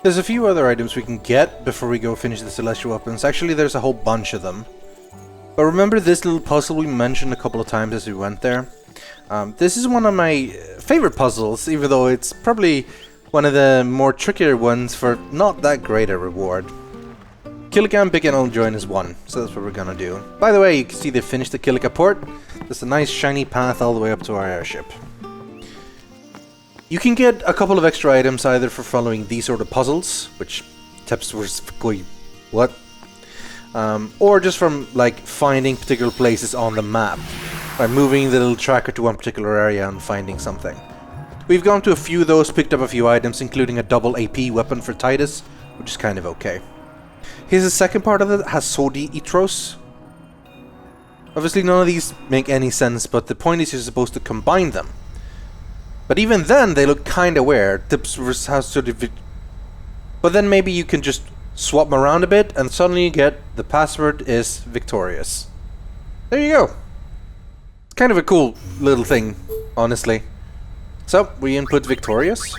There's a few other items we can get before we go finish the celestial weapons. Actually, there's a whole bunch of them. But remember this little puzzle we mentioned a couple of times as we went there? This is one of my favorite puzzles, even though it's probably one of the more trickier ones for not that great a reward. Killica, Big and join is 1, so that's what we're gonna do. By the way, you can see they finished the Killica port. There's a nice shiny path all the way up to our airship. You can get a couple of extra items either for following these sort of puzzles, which tips was what? Or just from like finding particular places on the map by moving the little tracker to one particular area and finding something. We've gone to a few of those, picked up a few items, including a double AP weapon for Titus, which is kind of okay. Here's the second part of it, has Sodi Itros. Obviously none of these make any sense, but the point is you're supposed to combine them. But even then, they look kinda weird. But then maybe you can just swap them around a bit, and suddenly you get the password is victorious. There you go. It's kind of a cool little thing, honestly. So, we input victorious.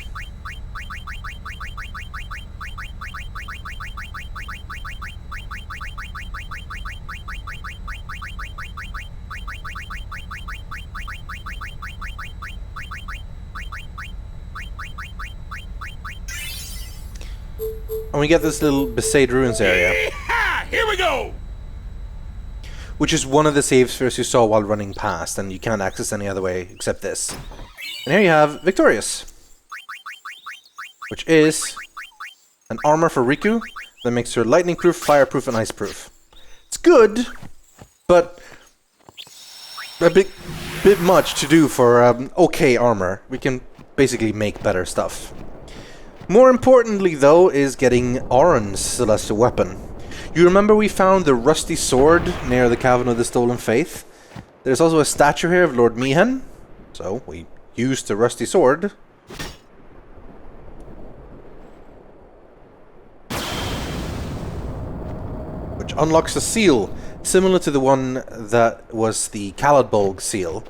And we get this little Besaid Ruins area. Yeehaw! Here we go! Which is one of the save spheres you saw while running past, and you can't access any other way except this. And here you have Victorious, which is an armor for Riku that makes her lightning proof, fireproof, and ice proof. It's good, but a bit much to do for okay armor. We can basically make better stuff. More importantly, though, is getting Auron's celestial weapon. You remember we found the rusty sword near the Cavern of the Stolen Faith? There's also a statue here of Lord Mihen, so we used the rusty sword. Which unlocks a seal, similar to the one that was the Caladbolg seal.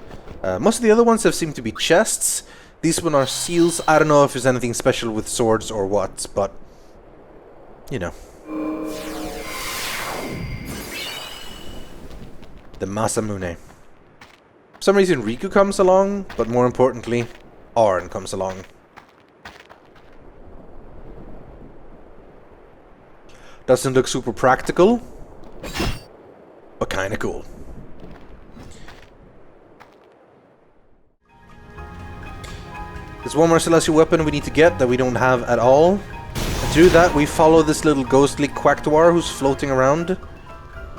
Most of the other ones have seemed to be chests. These one are seals. I don't know if there's anything special with swords or what, but you know. The Masamune. For some reason Riku comes along, but more importantly, Auron comes along. Doesn't look super practical, but kinda cool. There's one more celestial weapon we need to get that we don't have at all. And to do that, we follow this little ghostly Quacktuar who's floating around.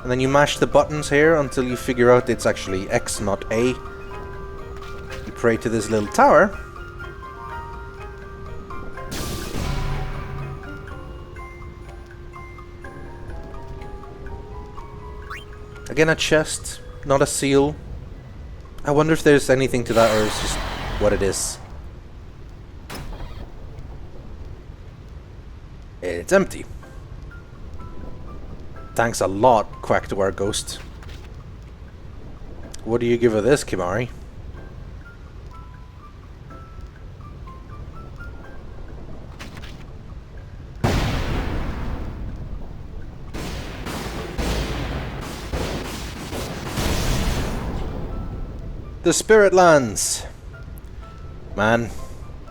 And then you mash the buttons here until you figure out it's actually X, not A. You pray to this little tower. Again, a chest, not a seal. I wonder if there's anything to that or it's just what it is. It's empty. Thanks a lot, Quacktuar Ghost. What do you give her this, Kimari? The Spirit Lands. Man,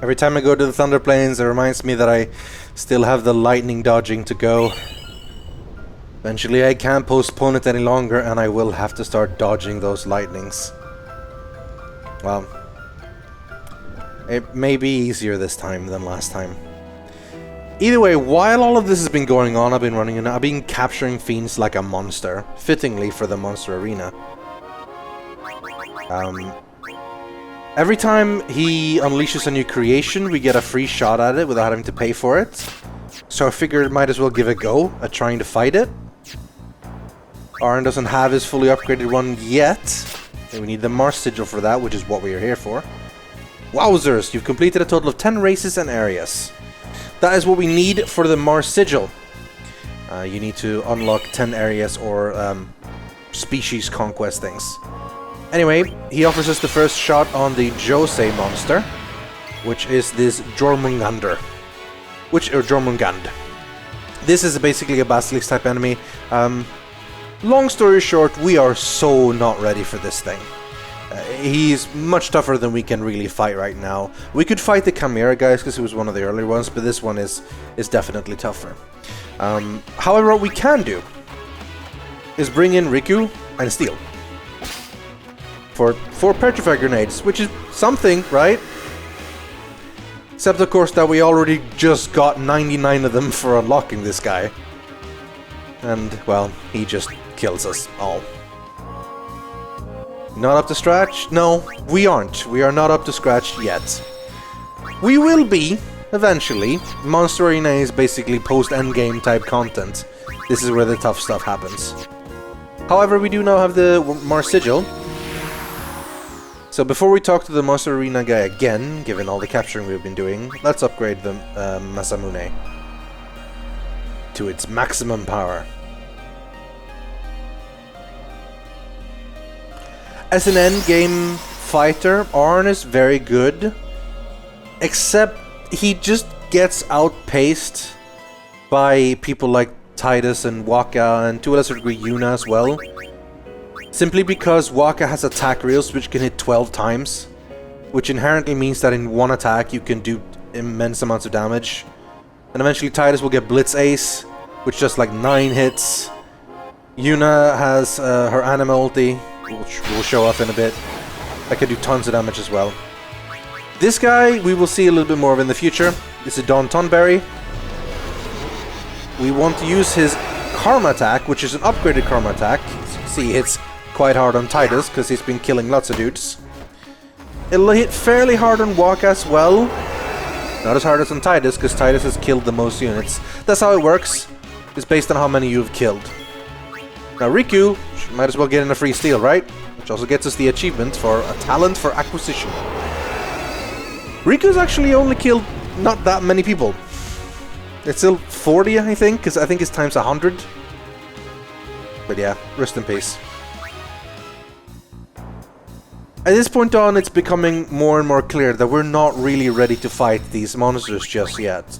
every time I go to the Thunder Plains, it reminds me that I still have the lightning dodging to go. Eventually I can't postpone it any longer and I will have to start dodging those lightnings. Well, it may be easier this time than last time. Either way, while all of this has been going on, I've been capturing fiends like a monster, fittingly for the monster arena. Every time he unleashes a new creation, we get a free shot at it without having to pay for it. So I figured might as well give it a go at trying to fight it. Auron doesn't have his fully upgraded one yet. We need the Mars Sigil for that, which is what we are here for. Wowzers, you've completed a total of 10 races and areas. That is what we need for the Mars Sigil. You need to unlock 10 areas or species conquest things. Anyway, he offers us the first shot on the Josei monster, which is this Jormungandr. or Jormungand. This is basically a Basilisk type enemy. Long story short, we are so not ready for this thing. He's much tougher than we can really fight right now. We could fight the Chimera guys because he was one of the earlier ones, but this one is definitely tougher. However, what we can do is bring in Riku and Steel for 4 Petrify Grenades, which is something, right? Except, of course, that we already just got 99 of them for unlocking this guy. And, well, he just kills us all. Not up to scratch? No, we aren't. We are not up to scratch yet. We will be, eventually. Monster Arena is basically post-endgame type content. This is where the tough stuff happens. However, we do now have the Mars Sigil. So before we talk to the Monster Arena guy again, given all the capturing we've been doing, let's upgrade the Masamune to its maximum power. As an endgame fighter, Arn is very good, except he just gets outpaced by people like Tidus and Waka, and to a lesser degree Yuna as well. Simply because Waka has attack reels which can hit 12 times, which inherently means that in one attack you can do immense amounts of damage. And eventually Tidus will get Blitz Ace, which does like 9 hits. Yuna has her anima ulti, which will show off in a bit. That can do tons of damage as well. This guy we will see a little bit more of in the future. This is Don Tonberry. We want to use his Karma attack, which is an upgraded Karma attack. As you can see, he hits quite hard on Tidus, because he's been killing lots of dudes. It'll hit fairly hard on Waka as well. Not as hard as on Tidus, because Tidus has killed the most units. That's how it works. It's based on how many you've killed. Now Riku, might as well get in a free steal, right? Which also gets us the achievement for a talent for acquisition. Riku's actually only killed not that many people. It's still 40, I think, because I think it's times 100. But yeah, rest in peace. At this point on, it's becoming more and more clear that we're not really ready to fight these monsters just yet.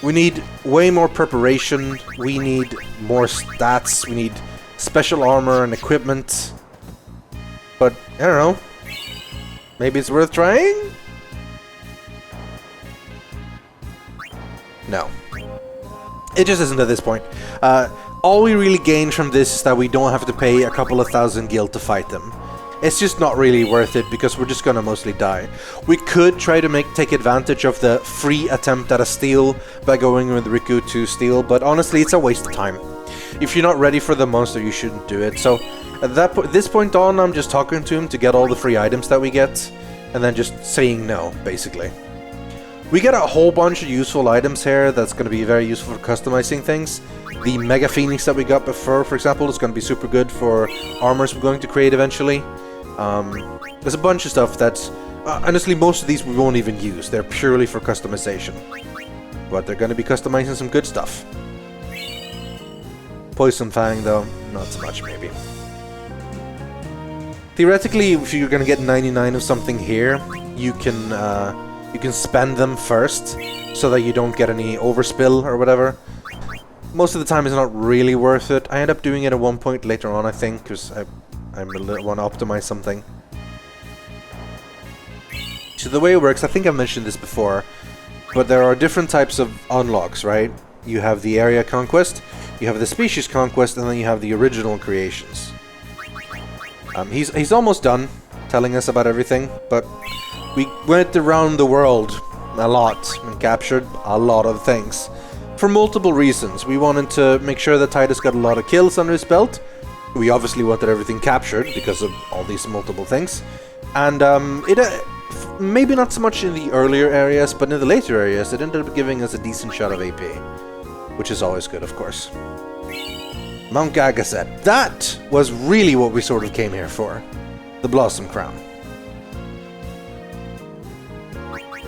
We need way more preparation, we need more stats, we need special armor and equipment. But, I don't know. Maybe it's worth trying? No. It just isn't at this point. All we really gain from this is that we don't have to pay a couple of thousand gil to fight them. It's just not really worth it because we're just gonna mostly die. We could try to take advantage of the free attempt at a steal by going with Riku to steal, but honestly it's a waste of time. If you're not ready for the monster, you shouldn't do it. So at this point on, I'm just talking to him to get all the free items that we get, and then just saying no, basically. We get a whole bunch of useful items here that's going to be very useful for customizing things. The Mega Phoenix that we got before, for example, is going to be super good for armors we're going to create eventually. There's a bunch of stuff that's... honestly, most of these we won't even use. They're purely for customization. But they're going to be customizing some good stuff. Poison Fang, though, not so much, maybe. Theoretically, if you're going to get 99 of something here, you can spend them first, so that you don't get any overspill or whatever. Most of the time it's not really worth it. I end up doing it at one point later on, I think, because I want to optimize something. So the way it works, I think I've mentioned this before, but there are different types of unlocks, right? You have the area conquest, you have the species conquest, and then you have the original creations. He's almost done telling us about everything, but we went around the world a lot and captured a lot of things. For multiple reasons. We wanted to make sure that Tidus got a lot of kills under his belt. We obviously wanted everything captured because of all these multiple things. And maybe not so much in the earlier areas, but in the later areas it ended up giving us a decent shot of AP. Which is always good, of course. Mount Gagaset. That was really what we sort of came here for. The Blossom Crown.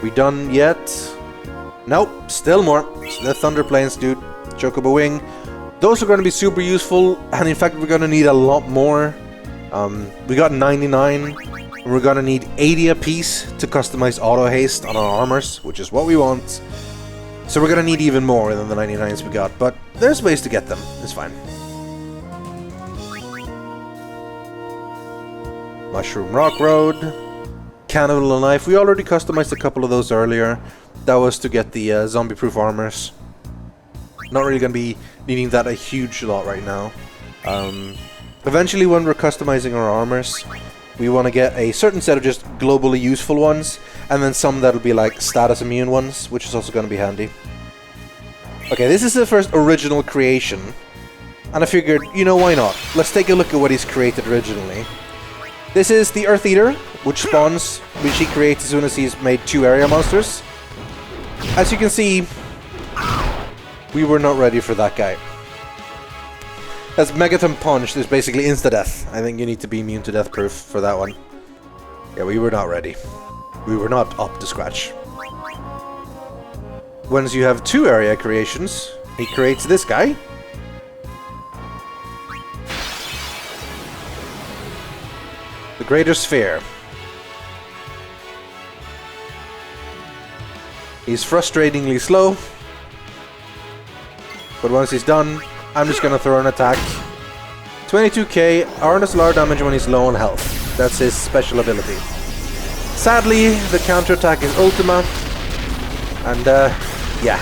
We done yet? Nope, still more. So the Thunder Plains, dude. Chocobo Wing. Those are going to be super useful, and in fact we're going to need a lot more. We got 99, and we're going to need 80 apiece to customize auto haste on our armors, which is what we want. So we're gonna need even more than the 99s we got, but there's ways to get them. It's fine. Mushroom Rock Road. Cannibal and Knife. We already customized a couple of those earlier. That was to get the zombie-proof armors. Not really gonna be needing that a huge lot right now. Eventually, when we're customizing our armors, we want to get a certain set of just globally useful ones, and then some that'll be like status immune ones, which is also going to be handy. Okay, this is the first original creation, and I figured, you know, why not? Let's take a look at what he's created originally. This is the Earth Eater, which spawns, which he creates as soon as he's made 2 area monsters. As you can see, we were not ready for that guy. As Megaton Punch, there's basically insta-death. I think you need to be immune to death proof for that one. Yeah, we were not ready. We were not up to scratch. Once you have 2 area creations, he creates this guy. The Greater Sphere. He's frustratingly slow. But once he's done, I'm just gonna throw an attack. 22k, RNSLR damage when he's low on health. That's his special ability. Sadly, the counterattack is Ultima. And, yeah.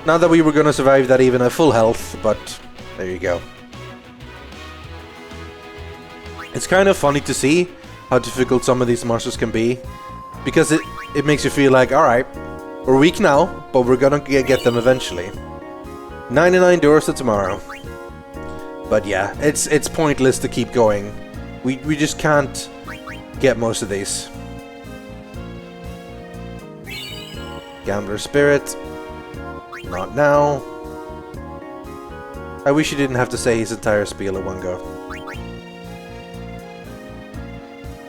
Not that we were gonna survive that even at full health, but there you go. It's kind of funny to see how difficult some of these monsters can be. Because it makes you feel like, alright, we're weak now, but we're gonna get them eventually. 99 doors to tomorrow. But yeah, it's pointless to keep going. We just can't get most of these. Gambler Spirit. Not now. I wish he didn't have to say his entire spiel at one go.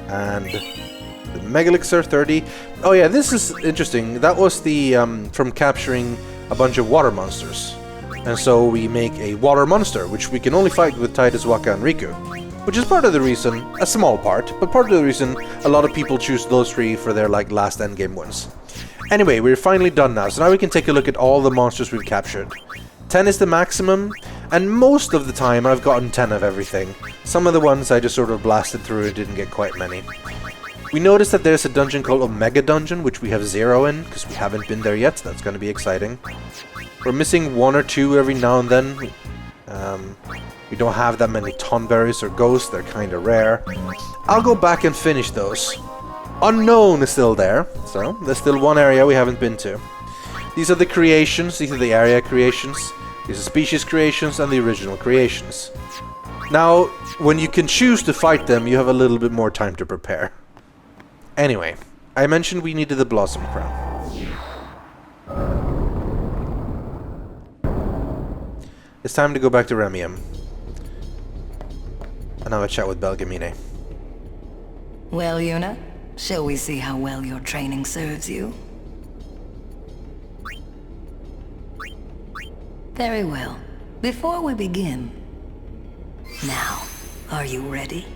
And the Megalixir 30. Oh yeah, this is interesting. That was the from capturing a bunch of water monsters. And so we make a water monster, which we can only fight with Titus, Waka, and Riku. Which is part of the reason, a small part, but part of the reason a lot of people choose those 3 for their like last endgame ones. Anyway, we're finally done now, so now we can take a look at all the monsters we've captured. 10 is the maximum, and most of the time I've gotten 10 of everything. Some of the ones I just sort of blasted through and didn't get quite many. We noticed that there's a dungeon called Omega Dungeon, which we have 0 in, because we haven't been there yet, so that's going to be exciting. We're missing 1 or 2 every now and then. We don't have that many Tonberries or Ghosts, they're kind of rare. I'll go back and finish those. Unknown is still there, so there's still 1 area we haven't been to. These are the creations, these are the area creations, these are species creations, and the original creations. Now, when you can choose to fight them, you have a little bit more time to prepare. Anyway, I mentioned we needed the Blossom Crown. It's time to go back to Remiem. And have a chat with Belgemine. Well, Yuna, shall we see how well your training serves you? Very well. Before we begin... Now, are you ready?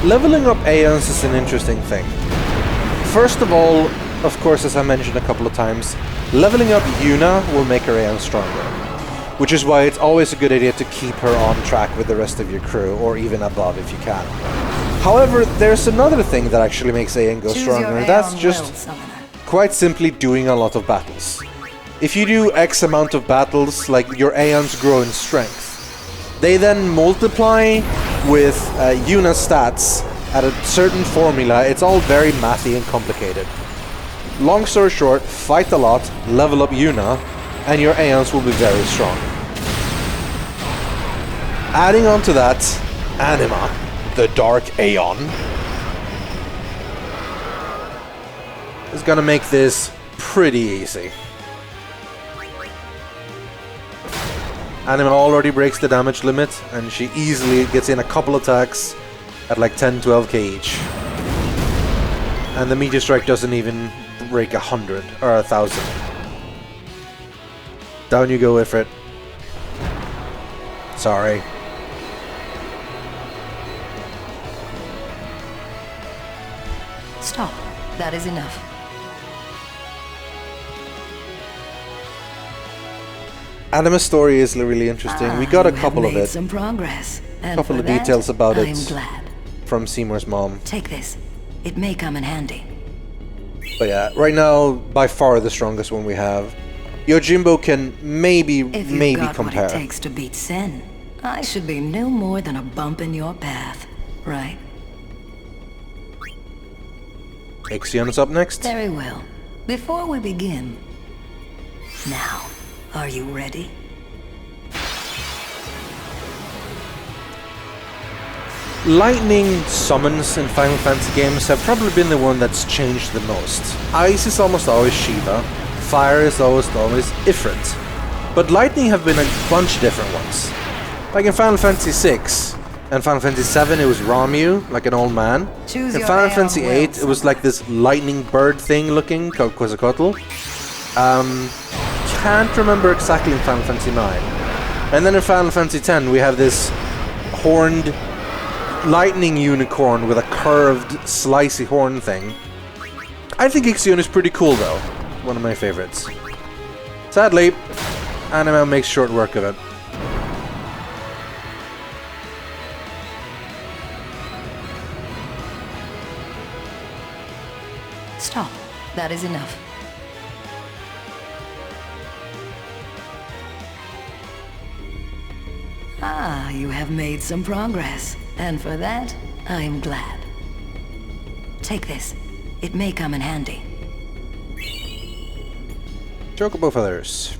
Leveling up Aeons is an interesting thing. First of all, of course, as I mentioned a couple of times, leveling up Yuna will make her Aeon stronger. Which is why it's always a good idea to keep her on track with the rest of your crew, or even above if you can. However, there's another thing that actually makes Aeon go stronger, and that's just quite simply doing a lot of battles. If you do X amount of battles, like your Aeons grow in strength. They then multiply with Yuna's stats at a certain formula. It's all very mathy and complicated. Long story short, fight a lot, level up Yuna, and your Aeons will be very strong. Adding on to that, Anima, the Dark Aeon, is gonna make this pretty easy. Anima already breaks the damage limit, and she easily gets in a couple attacks at like 10-12k each. And the Meteor Strike doesn't even break 100 or 1,000. Down you go, Ifrit. Sorry. Stop. That is enough. Anima story is really interesting. We got a couple of made it. Some progress. And Couple for of that, details about it. I'm glad. From Seymour's mom. Take this. It may come in handy. But yeah, right now, by far the strongest one we have. Yojimbo can maybe If you've got compare. what it takes to beat Sen, I should be no more than a bump in your path, right? Ixion is up next. Very well. Before we begin, now, are you ready? Lightning summons in Final Fantasy games have probably been the one that's changed the most. Ice is almost always Shiva, fire is almost always Ifrit. But lightning have been a bunch of different ones. Like in Final Fantasy VI and Final Fantasy VII it was Ramu, like an old man. Choose In your Final AI Fantasy well, VIII it was like this lightning bird thing looking, called Quetzalcoatl. Can't remember exactly in Final Fantasy IX. And then in Final Fantasy X we have this horned lightning unicorn with a curved, slicey horn thing. I think Ixion is pretty cool though. One of my favorites. Sadly, Anima makes short work of it. Stop. That is enough. Ah, you have made some progress. And for that, I am glad. Take this. It may come in handy. Chocobo feathers.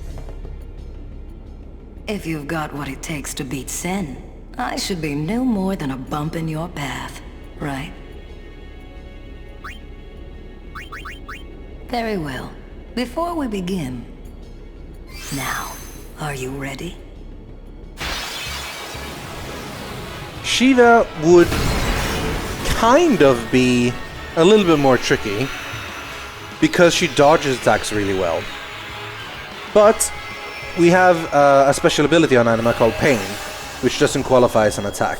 If you've got what it takes to beat Sen, I should be no more than a bump in your path, right? Very well. Before we begin, now, are you ready? Shiva would kind of be a little bit more tricky because she dodges attacks really well. But we have a special ability on Anima called Pain, which doesn't qualify as an attack.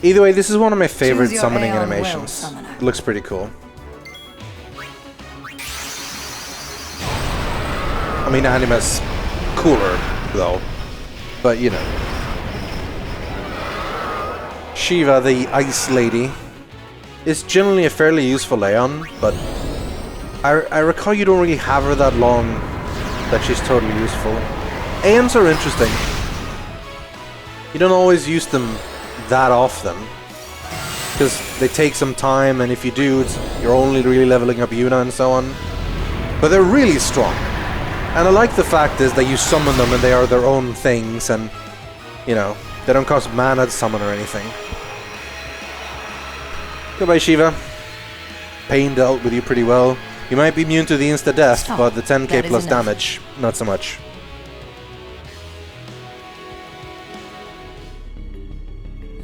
Either way, this is one of my favorite Choose your summoning AI well, animations. summoner. It looks pretty cool. I mean, Anima's cooler, though. But, you know. Shiva, the Ice Lady, is generally a fairly useful Aeon, but I recall you don't really have her that long that she's totally useful. Aeons are interesting. You don't always use them that often, because they take some time, and if you do, you're only really leveling up Yuna and so on. But they're really strong. And I like the fact is that you summon them and they are their own things, and, you know, they don't cost mana to summon or anything. Goodbye, Shiva. Pain dealt with you pretty well. You might be immune to the insta-death, but the 10k plus damage, not so much.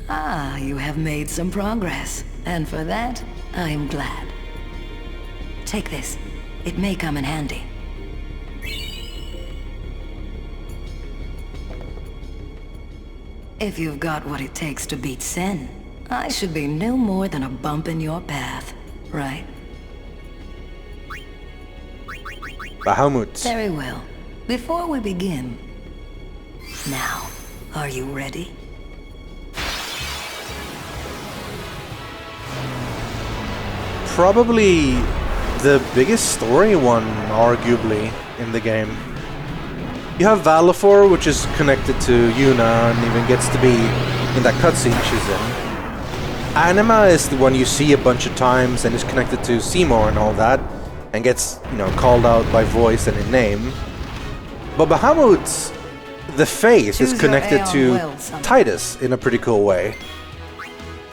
Ah, you have made some progress. And for that, I am glad. Take this. It may come in handy. If you've got what it takes to beat Sen, I should be no more than a bump in your path, right? Bahamut. Very well. Before we begin, now, are you ready? Probably the biggest story one, arguably, in the game. You have Valifor, which is connected to Yuna and even gets to be in that cutscene she's in. Anima is the one you see a bunch of times and is connected to Seymour and all that, and gets, you know, called out by voice and in name. But Bahamut, the faith, is connected to Titus in a pretty cool way.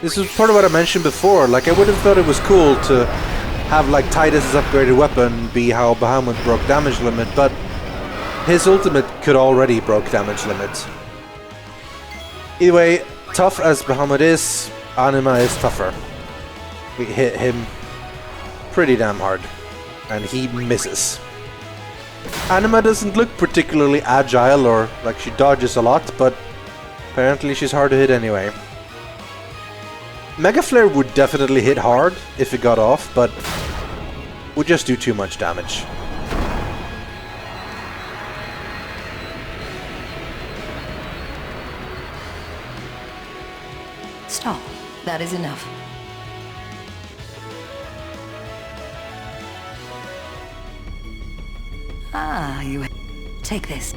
This is part of what I mentioned before. Like, I would have thought it was cool to have, like, Titus's upgraded weapon be how Bahamut broke damage limit, but his ultimate could already broke damage limit. Either way, tough as Bahamut is, Anima is tougher. We hit him pretty damn hard, and he misses. Anima doesn't look particularly agile or like she dodges a lot, but apparently she's hard to hit anyway. Mega Flare would definitely hit hard if it got off, but would just do too much damage. Stop. That is enough. Ah, you... Take this.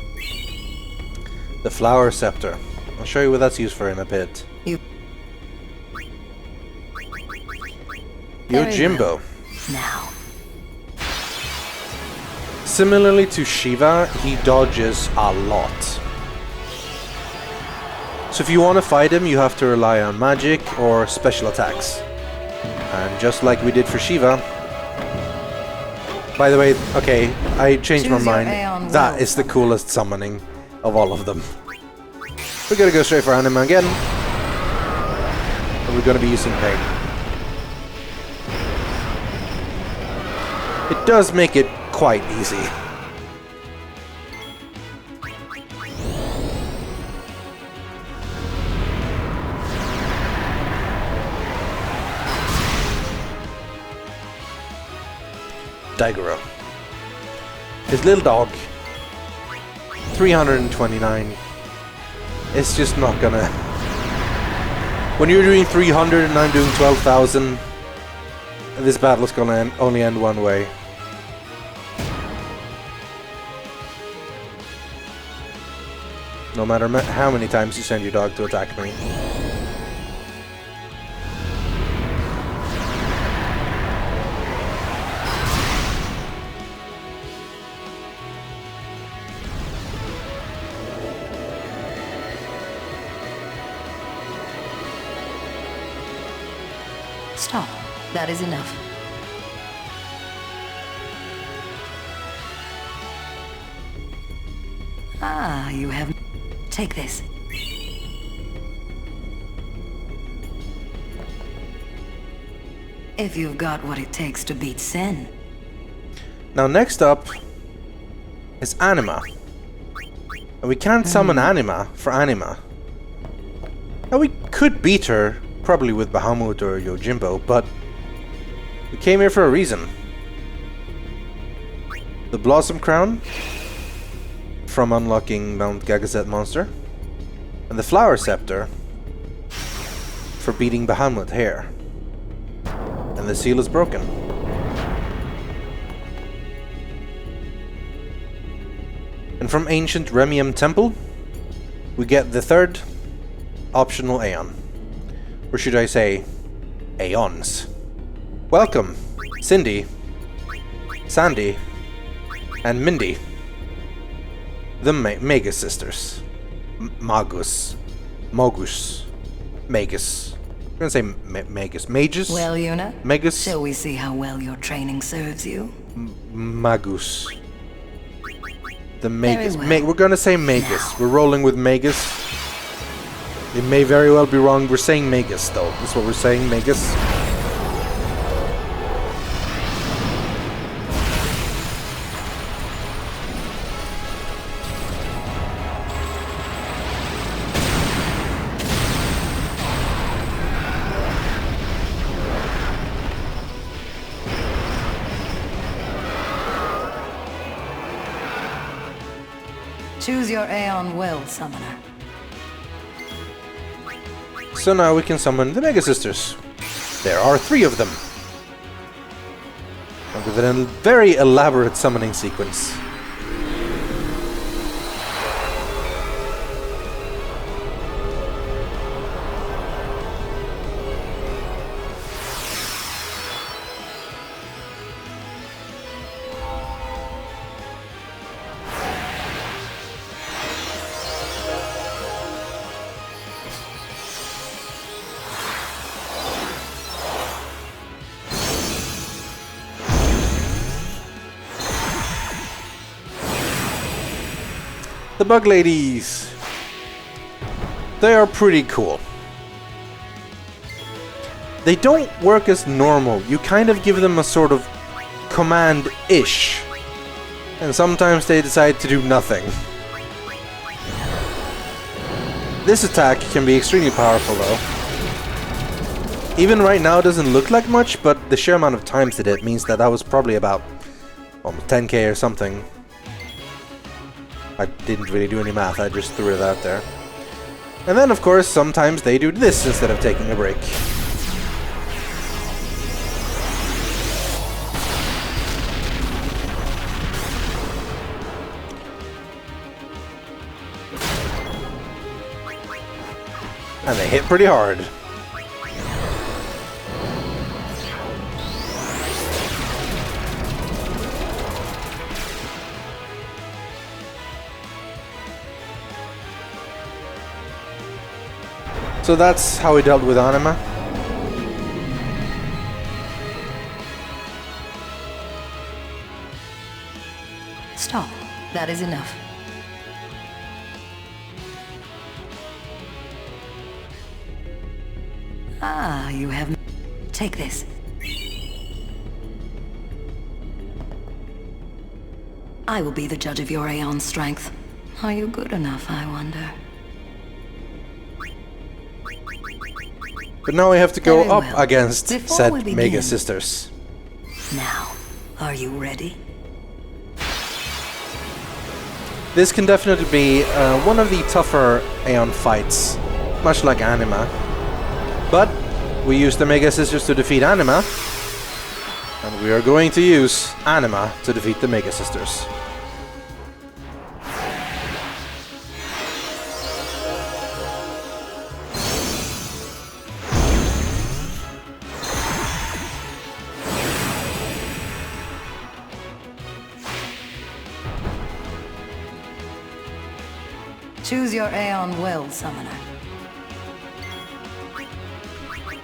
The Flower Scepter. I'll show you what that's used for in a bit. You... Yojimbo. Now. Similarly to Shiva, he dodges a lot. So if you want to fight him, you have to rely on magic or special attacks. And just like we did for Shiva... By the way, okay, I changed my mind. That is the coolest summoning of all of them. We're gonna go straight for Anima again. And we're gonna be using Pain. It does make it quite easy. Daigoro. His little dog. 329. It's just not gonna... When you're doing 300 and I'm doing 12,000, this battle's gonna only end one way. No matter how many times you send your dog to attack me. Stop. That is enough. Ah, you have... Take this. If you've got what it takes to beat Sin. Now next up is Anima. And we can't summon Anima for Anima. Now we could beat her, probably with Bahamut or Yojimbo, but we came here for a reason. The Blossom Crown from unlocking Mount Gagazet monster, and the Flower Scepter for beating Bahamut here. And the seal is broken. And from Ancient Remiem Temple, we get the third optional Aeon. Or should I say, Aeons. Welcome, Cindy, Sandy, and Mindy. The Magus sisters. Magus. Mogus. Magus. I'm gonna say Magus. Magus? Well, Yuna, Magus? shall we see how well your training serves you? Magus. The Magus. Very well. We're gonna say Magus. We're rolling with Magus. It may very well be wrong. We're saying Magus, though. That's what we're saying, Magus. Choose your Aeon well, Summoner. So now we can summon the Mega Sisters. There are 3 of them. And with a very elaborate summoning sequence. The Bug Ladies. They are pretty cool. They don't work as normal. You kind of give them a sort of command-ish. And sometimes they decide to do nothing. This attack can be extremely powerful though. Even right now it doesn't look like much, but the sheer amount of times it means that that was probably about almost 10k or something. I didn't really do any math, I just threw it out there. And then of course sometimes they do this instead of taking a break. And they hit pretty hard. So that's how we dealt with Anima. Stop. That is enough. Ah, you have... Take this. I will be the judge of your Aeon strength. Are you good enough, I wonder? But now we have to go Very up well. against Before said we begin- Mega Sisters. Now, are you ready? This can definitely be one of the tougher Aeon fights, much like Anima. But we used the Mega Sisters to defeat Anima, and we are going to use Anima to defeat the Mega Sisters. Choose your Aeon well, Summoner.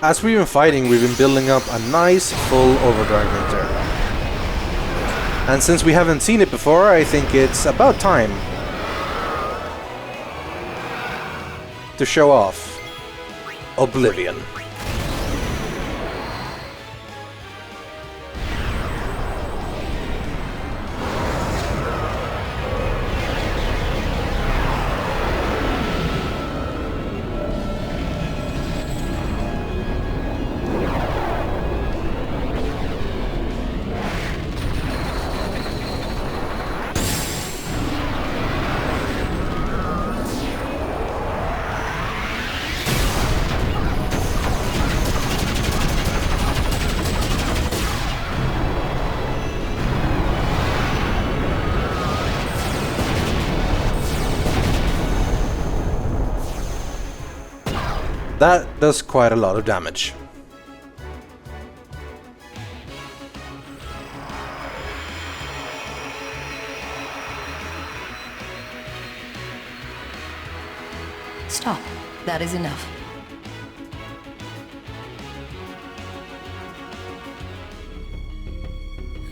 As we've been fighting, we've been building up a nice full Overdrive meter. And since we haven't seen it before, I think it's about time to show off Oblivion. That does quite a lot of damage. Stop. That is enough.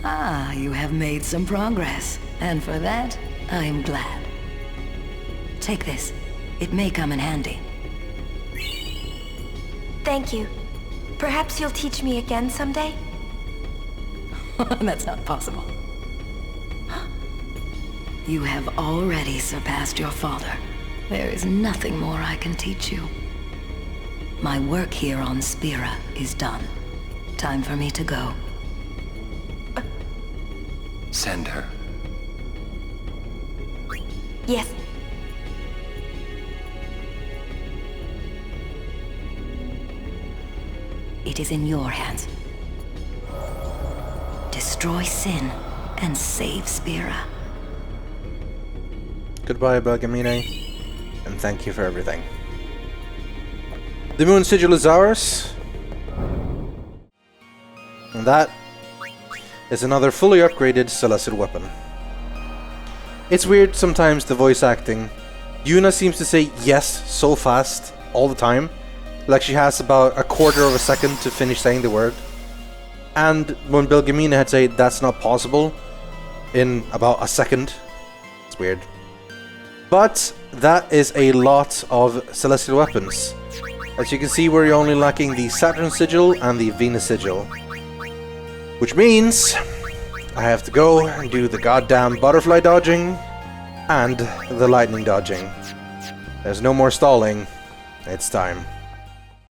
Ah, you have made some progress. And for that, I am glad. Take this. It may come in handy. Thank you. Perhaps you'll teach me again someday? That's not possible. You have already surpassed your father. There is nothing more I can teach you. My work here on Spira is done. Time for me to go. Send her. Yes. It is in your hands. Destroy sin and save Spira. Goodbye, Belgemine, and thank you for everything. The Moon Sigil is ours. And that is another fully upgraded Celestial weapon. It's weird sometimes, the voice acting. Yuna seems to say yes so fast all the time. Like she has about a quarter of a second to finish saying the word. And when Belgemine had said that's not possible in about a second. It's weird. But that is a lot of Celestial weapons. As you can see, we're only lacking the Saturn Sigil and the Venus Sigil. Which means I have to go and do the goddamn butterfly dodging and the lightning dodging. There's no more stalling. It's time.